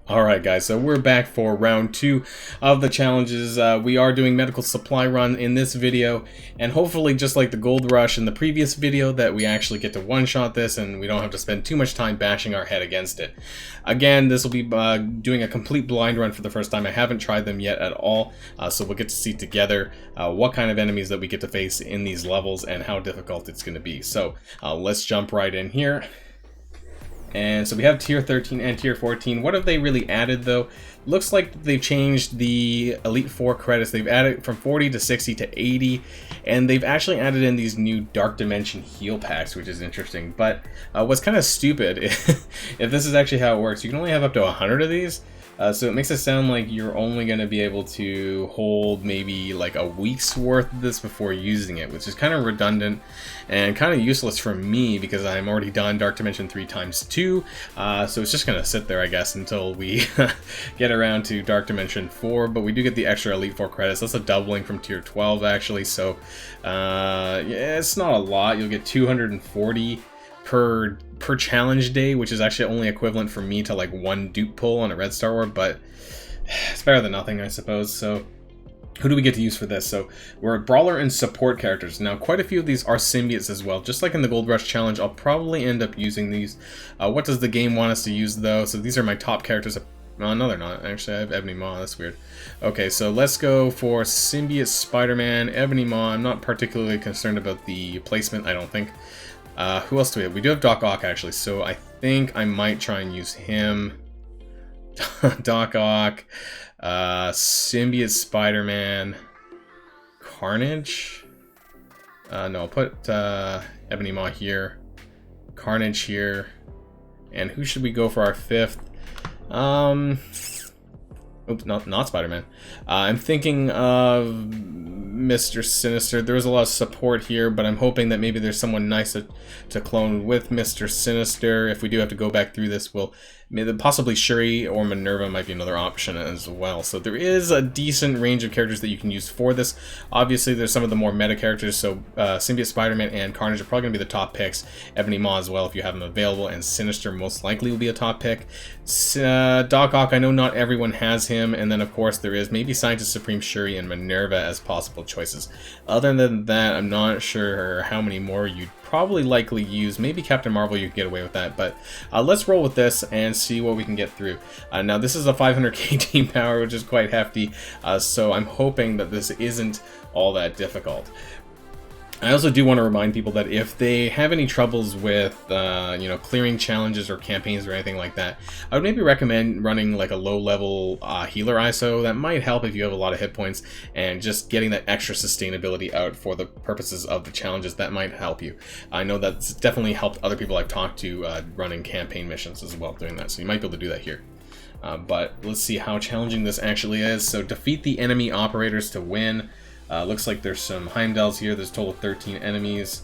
Alright guys, so we're back for round 2 of the challenges. We are doing medical supply run in this video, and hopefully just like the gold rush in the previous video that we actually get to one-shot this and we don't have to spend too much time bashing our head against it. Again, this will be doing a complete blind run for the first time. I haven't tried them yet at all, so we'll get to see together what kind of enemies that we get to face in these levels and how difficult it's going to be. So let's jump right in here. And so we have tier 13 and tier 14. What have they really added though? Looks like they've changed the Elite 4 credits. They've added from 40 to 60 to 80. And they've actually added in these new Dark Dimension heal packs, which is interesting. But what's kind of stupid, if this is actually how it works, you can only have up to 100 of these. So it makes it sound like you're only going to be able to hold maybe like a week's worth of this before using it, which is kind of redundant and kind of useless for me because I'm already done Dark Dimension 3 times 2. So it's just going to sit there, I guess, until we get around to Dark Dimension 4. But we do get the extra Elite 4 credits. That's a doubling from tier 12, actually. So yeah, it's not a lot. You'll get 240 per challenge day, which is actually only equivalent for me to like 1 dupe pull on a red star orb, but it's better than nothing, I suppose. So who do we get to use for this? So we're brawler and support characters. Now quite a few of these are symbiotes as well. Just like in the Gold Rush challenge, I'll probably end up using these. What does the game want us to use though? So these are my top characters. No, they're not. Actually, I have Ebony Maw. That's weird. Okay, so let's go for Symbiote Spider-Man, Ebony Maw. I'm not particularly concerned about the placement, I don't think. Who else do we have? We do have Doc Ock, actually, so I think I might try and use him. Doc Ock, Symbiote Spider-Man, Carnage? No, I'll put Ebony Maw here, Carnage here, and who should we go for our 5th? Oops, not Spider-Man. I'm thinking of Mr. Sinister. There was a lot of support here, but I'm hoping that maybe there's someone nice to clone with Mr. Sinister. If we do have to go back through this, possibly Shuri or Minerva might be another option as well. So there is a decent range of characters that you can use for this. Obviously, there's some of the more meta characters, so Symbiote Spider-Man and Carnage are probably going to be the top picks. Ebony Maw as well if you have them available, and Sinister most likely will be a top pick. Doc Ock, I know not everyone has him, and then of course there is maybe Scientist Supreme Shuri and Minerva as possible choices. Other than that, I'm not sure how many more you'd probably likely use. Maybe Captain Marvel, you could get away with that, but let's roll with this and see what we can get through. Now this is a 500k team power, which is quite hefty, so I'm hoping that this isn't all that difficult. I also do want to remind people that if they have any troubles with, you know, clearing challenges or campaigns or anything like that, I would maybe recommend running like a low-level healer ISO. That might help if you have a lot of hit points, and just getting that extra sustainability out for the purposes of the challenges, that might help you. I know that's definitely helped other people I've talked to running campaign missions as well doing that, so you might be able to do that here. But let's see how challenging this actually is. So defeat the enemy operators to win. Looks like there's some Heimdalls here. There's a total of 13 enemies.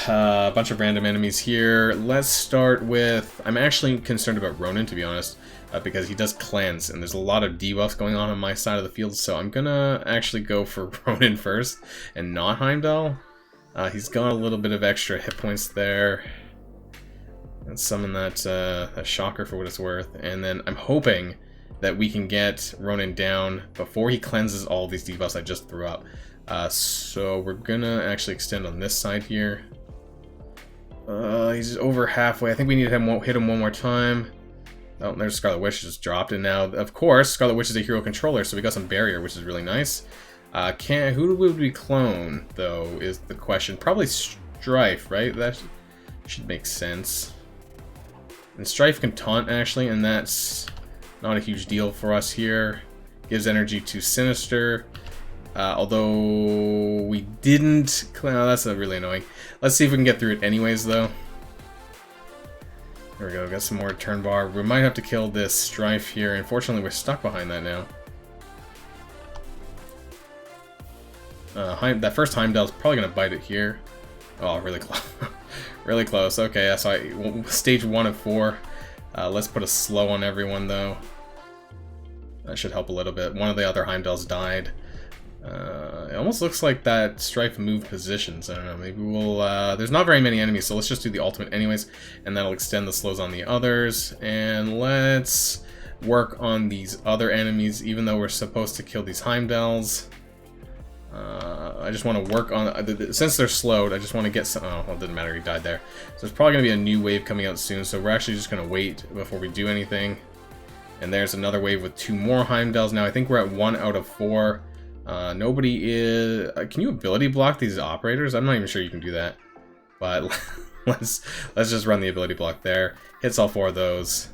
A bunch of random enemies here. Let's start with... I'm actually concerned about Ronan, to be honest, because he does cleanse, and there's a lot of debuffs going on my side of the field, so I'm gonna actually go for Ronan first, and not Heimdall. He's got a little bit of extra hit points there. Let's summon that Shocker for what it's worth, and then I'm hoping that we can get Ronan down before he cleanses all these debuffs I just threw up. So we're gonna actually extend on this side here. He's over halfway. I think we need to hit him one more time. Oh, there's Scarlet Witch just dropped, and now, of course, Scarlet Witch is a hero controller, so we got some barrier, which is really nice. Who would we clone, though, is the question. Probably Strife, right? That should make sense. And Strife can taunt, actually, and that's not a huge deal for us here. Gives energy to Sinister. Although we didn't... Oh, that's really annoying. Let's see if we can get through it anyways, though. There we go. Got some more turn bar. We might have to kill this Strife here. Unfortunately, we're stuck behind that now. That first Heimdall's probably going to bite it here. Oh, really close. Really close. Okay, so stage 1 of 4. Let's put a slow on everyone, though. That should help a little bit. One of the other Heimdalls died. It almost looks like that Strife moved positions. I don't know, maybe we'll... there's not very many enemies, so let's just do the ultimate anyways, and that'll extend the slows on the others. And let's work on these other enemies, even though we're supposed to kill these Heimdalls. I just want to work on... since they're slowed, I just want to get some... Oh, well, it didn't matter, he died there. So there's probably going to be a new wave coming out soon, so we're actually just going to wait before we do anything. And there's another wave with 2 more Heimdalls. Now I think we're at 1 out of 4. Nobody is... can you ability block these operators? I'm not even sure you can do that. But let's just run the ability block there. Hits all 4 of those.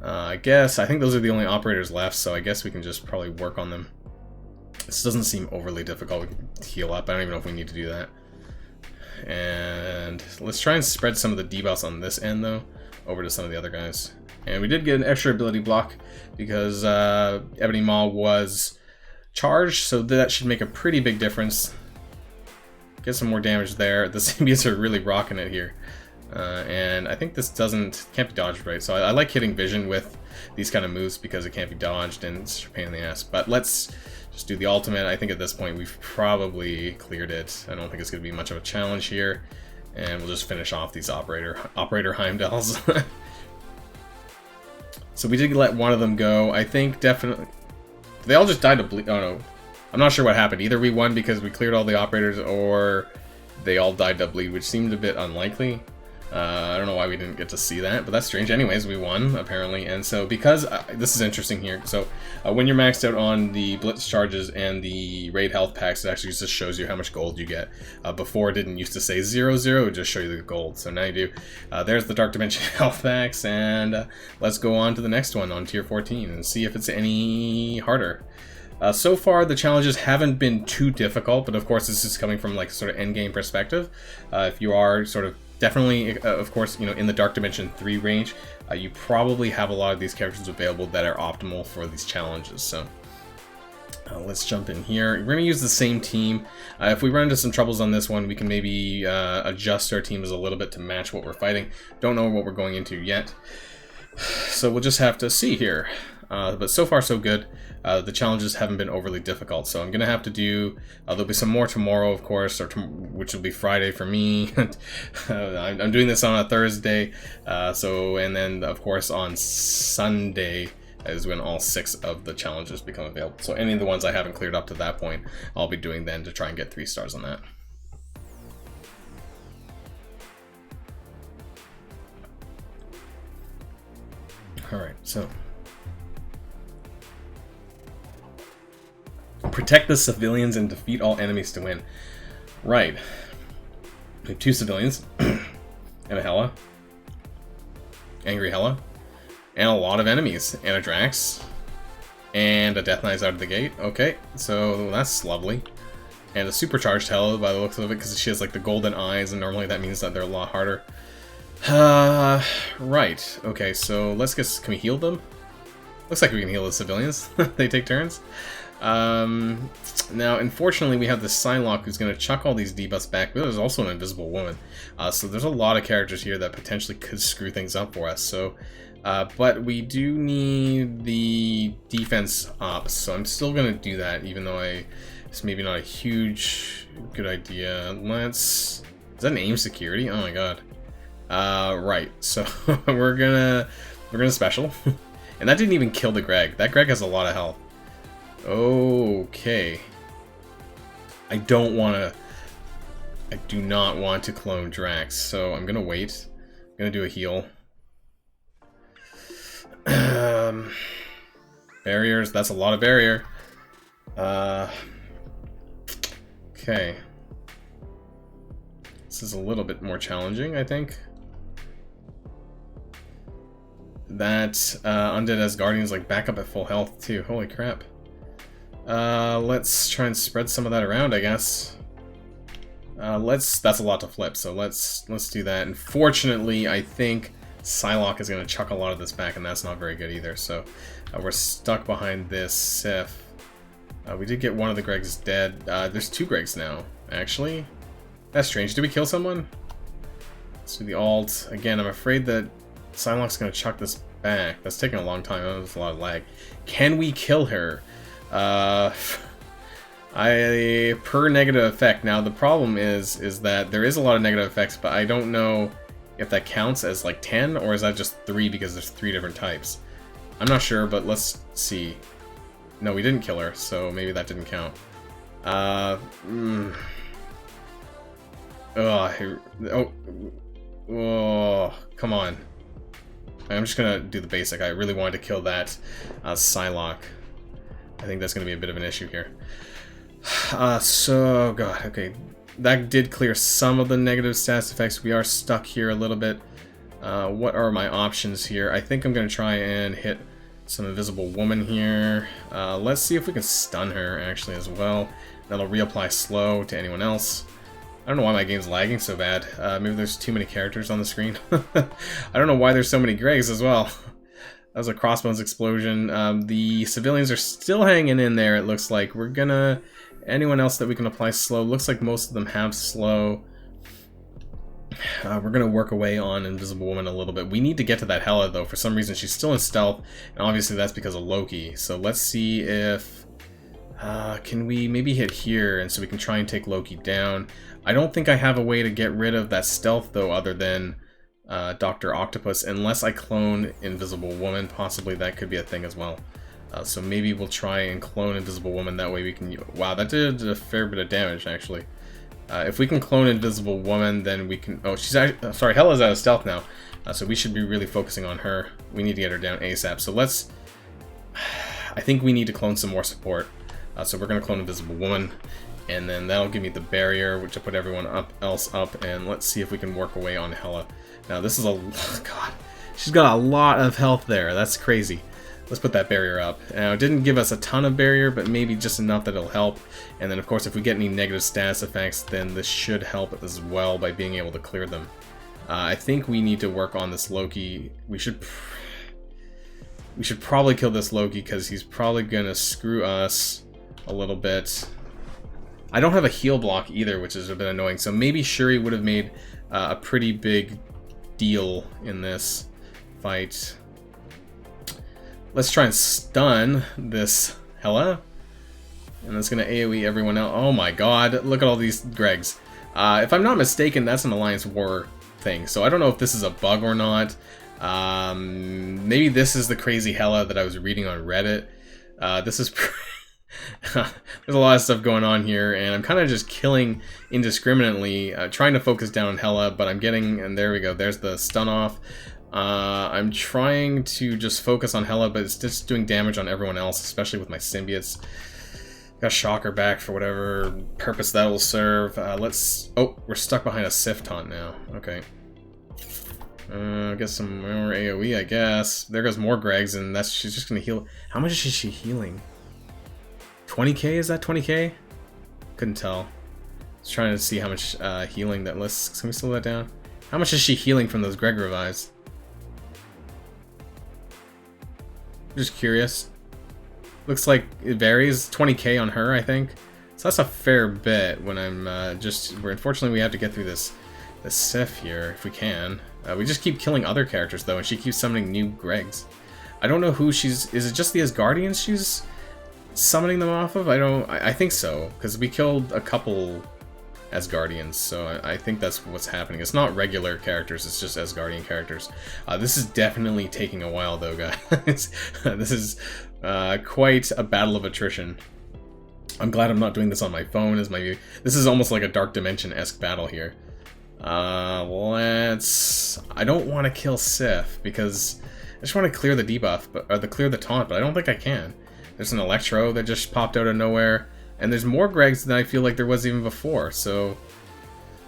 I think those are the only operators left, so I guess we can just probably work on them. This doesn't seem overly difficult. We can heal up. I don't even know if we need to do that. And let's try and spread some of the debuffs on this end, though, over to some of the other guys. And we did get an extra ability block because Ebony Maw was charged, so that should make a pretty big difference. Get some more damage there. The symbiotes are really rocking it here. And I think this can't be dodged, right? So I like hitting vision with these kind of moves because it can't be dodged and it's a pain in the ass. But let's just do the ultimate. I think at this point we've probably cleared it. I don't think it's going to be much of a challenge here. And we'll just finish off these operator Heimdalls. So we did let one of them go. I think definitely... They all just died to bleed. Oh no. I'm not sure what happened. Either we won because we cleared all the operators, or they all died to bleed, which seemed a bit unlikely. I don't know why we didn't get to see that, but that's strange. Anyways, we won, apparently. And so, because... this is interesting here. So, when you're maxed out on the Blitz charges and the Raid health packs, it actually just shows you how much gold you get. Before, it didn't used to say 0, 0, it would just show you the gold. So now you do. There's the Dark Dimension health packs, and let's go on to the next one on Tier 14 and see if it's any harder. So far, the challenges haven't been too difficult, but of course, this is coming from like sort of endgame perspective. If you are sort of definitely, of course, you know, in the Dark Dimension 3 range, you probably have a lot of these characters available that are optimal for these challenges. So let's jump in here. We're going to use the same team. If we run into some troubles on this one, we can maybe adjust our teams a little bit to match what we're fighting. Don't know what we're going into yet, so we'll just have to see here. But so far, so good. The challenges haven't been overly difficult, so I'm going to have to do... there'll be some more tomorrow, of course, which will be Friday for me. I'm doing this on a Thursday, and then, of course, on Sunday is when all 6 of the challenges become available. So any of the ones I haven't cleared up to that point, I'll be doing then to try and get 3 stars on that. Alright, so... Protect the civilians and defeat all enemies to win. Right. We have 2 civilians. And a Hela. Angry Hela. And a lot of enemies. And a Drax. And a Death Knight's out of the gate. Okay, so that's lovely. And a supercharged Hela by the looks of it, because she has like the golden eyes, and normally that means that they're a lot harder. Right. Okay, so let's get... Can we heal them? Looks like we can heal the civilians. They take turns. Now, unfortunately, we have the Psylocke who's going to chuck all these debuffs back, but there's also an Invisible Woman. So there's a lot of characters here that potentially could screw things up for us. So, but we do need the defense up, so I'm still going to do that, even though it's maybe not a huge good idea. Is that an aim security? Oh my god. Right, so we're gonna special. And that didn't even kill the Greg. That Greg has a lot of health. Okay. I do not want to clone Drax, so I'm gonna wait. I'm gonna do a heal. Barriers, that's a lot of barrier. Okay. This is a little bit more challenging, I think. That Undead as Guardians like back up at full health too. Holy crap. Let's try and spread some of that around, I guess. That's a lot to flip, so let's do that. Unfortunately, I think Psylocke is going to chuck a lot of this back, and that's not very good either, so we're stuck behind this Sif. We did get one of the Gregs dead. There's 2 Gregs now, actually. That's strange. Did we kill someone? Let's do the alt. Again, I'm afraid that Psylocke's going to chuck this back. That's taking a long time. That was a lot of lag. Can we kill her? Per negative effect. Now the problem is that there is a lot of negative effects, but I don't know if that counts as like 10 or is that just 3 because there's 3 different types. I'm not sure, but let's see. No, we didn't kill her, so maybe that didn't count. Oh, come on. I'm just gonna do the basic. I really wanted to kill that Psylocke. I think that's gonna be a bit of an issue here. So, God, okay. That did clear some of the negative status effects. We are stuck here a little bit. What are my options here? I think I'm gonna try and hit some Invisible Woman here. Let's see if we can stun her, actually, as well. That'll reapply slow to anyone else. I don't know why my game's lagging so bad. Maybe there's too many characters on the screen. I don't know why there's so many Gregs as well. That was a Crossbones explosion. The civilians are still hanging in there, it looks like. We're gonna... Anyone else that we can apply slow? Looks like most of them have slow. We're gonna work away on Invisible Woman a little bit. We need to get to that Hela, though. For some reason, she's still in stealth, and obviously that's because of Loki. So let's see if... can we maybe hit here, and so we can try and take Loki down. I don't think I have a way to get rid of that stealth, though, other than Dr. Octopus, unless I clone Invisible Woman. Possibly that could be a thing as well. So maybe we'll try and clone Invisible Woman, that way we can... Wow, that did a fair bit of damage, actually. If we can clone Invisible Woman, then we can... Oh, she's actually... sorry, Hela's out of stealth now. So we should be really focusing on her. We need to get her down ASAP. So let's... I think we need to clone some more support. So we're going to clone Invisible Woman. And then that'll give me the barrier, which will put everyone else up. And let's see if we can work away on Hela. Now, this is a... God. She's got a lot of health there. That's crazy. Let's put that barrier up. Now, it didn't give us a ton of barrier, but maybe just enough that it'll help. And then, of course, if we get any negative status effects, then this should help as well by being able to clear them. I think we need to work on this Loki. We should probably kill this Loki, because he's probably going to screw us a little bit. I don't have a heal block either, which is a bit annoying. So maybe Shuri would have made a pretty big deal in this fight. Let's try and stun this Hela. And that's going to AoE everyone else. Oh my god, look at all these Gregs. If I'm not mistaken, that's an Alliance War thing. So I don't know if this is a bug or not. Maybe this is the crazy Hela that I was reading on Reddit. This is... There's a lot of stuff going on here, and I'm kind of just killing indiscriminately, trying to focus down on Hela, but I'm getting... And there we go, there's the stun off. I'm trying to just focus on Hela, but it's just doing damage on everyone else, especially with my symbiotes. Got Shocker back for whatever purpose that will serve. Let's... Oh, we're stuck behind a Sif taunt now. Okay. Get some more AoE, I guess. There goes more Gregs, and that's... She's just gonna heal... How much is she healing? 20k? Is that 20k? Couldn't tell. I was trying to see how much healing that lists. Can we slow that down? How much is she healing from those Greg revives? Just curious. Looks like it varies. 20k on her, I think. So that's a fair bit when I'm unfortunately we have to get through this Sif here if we can. We just keep killing other characters though, and she keeps summoning new Gregs. I don't know who she's... Is it just the Asgardians she's summoning them off of? I think so, because we killed a couple Asgardians, so I think that's what's happening. It's not regular characters, it's just Asgardian characters. This is definitely taking a while though, guys. This is quite a battle of attrition. I'm glad I'm not doing this on my phone. This is almost like a Dark Dimension-esque battle here. I don't want to kill Sif, because I just want to clear the debuff, or clear the taunt, but I don't think I can. There's an Electro that just popped out of nowhere. And there's more Gregs than I feel like there was even before, so...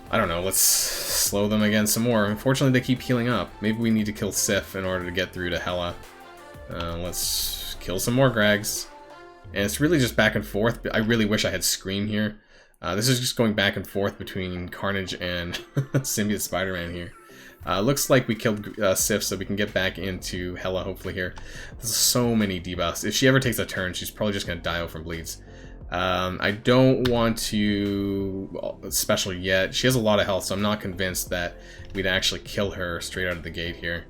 I don't know, let's slow them again some more. Unfortunately, they keep healing up. Maybe we need to kill Sif in order to get through to Hela. Let's kill some more Gregs. And it's really just back and forth. I really wish I had Scream here. This is just going back and forth between Carnage and Symbiote Spider-Man here. Looks like we killed Sif, so we can get back into Hela hopefully here. There's so many debuffs. If she ever takes a turn, she's probably just going to die out from bleeds. I don't want to special yet. She has a lot of health, so I'm not convinced that we'd actually kill her straight out of the gate here.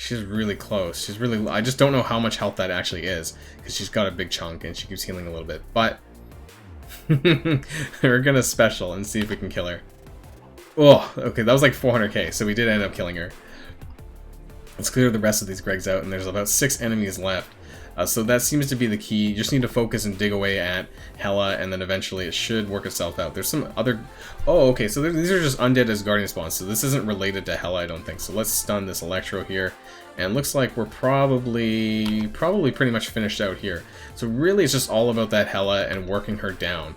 She's really close. She's really... I just don't know how much health that actually is, because she's got a big chunk and she keeps healing a little bit. But we're gonna special and see if we can kill her. Oh, okay, that was like 400k, so we did end up killing her. Let's clear the rest of these Gregs out, and there's about 6 enemies left. So that seems to be the key. You just need to focus and dig away at Hela, and then eventually it should work itself out. There's some other... Oh, okay, so these are just undead as guardian spawns, so this isn't related to Hela, I don't think. So let's stun this Electro here, and looks like we're probably pretty much finished out here. So really it's just all about that Hela and working her down.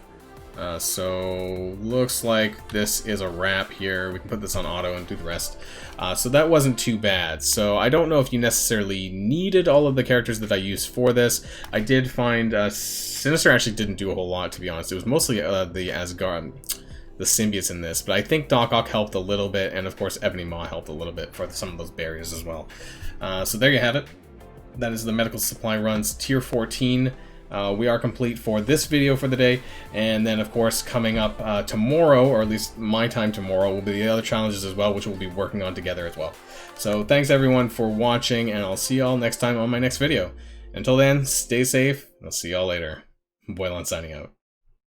So looks like this is a wrap here. We can put this on auto and do the rest. So that wasn't too bad. So I don't know if you necessarily needed all of the characters that I used for this. I did find Sinister actually didn't do a whole lot, to be honest. It was mostly the Asgard, the symbiotes in this, but I think Doc Ock helped a little bit, and of course Ebony Maw helped a little bit for some of those barriers as well. So there you have it. That is the medical supply runs tier 14. We are complete for this video for the day, and then of course coming up tomorrow, or at least my time tomorrow, will be the other challenges as well, which we'll be working on together as well. So thanks everyone for watching, and I'll see y'all next time on my next video. Until then, stay safe, and I'll see y'all later. Boylan signing out.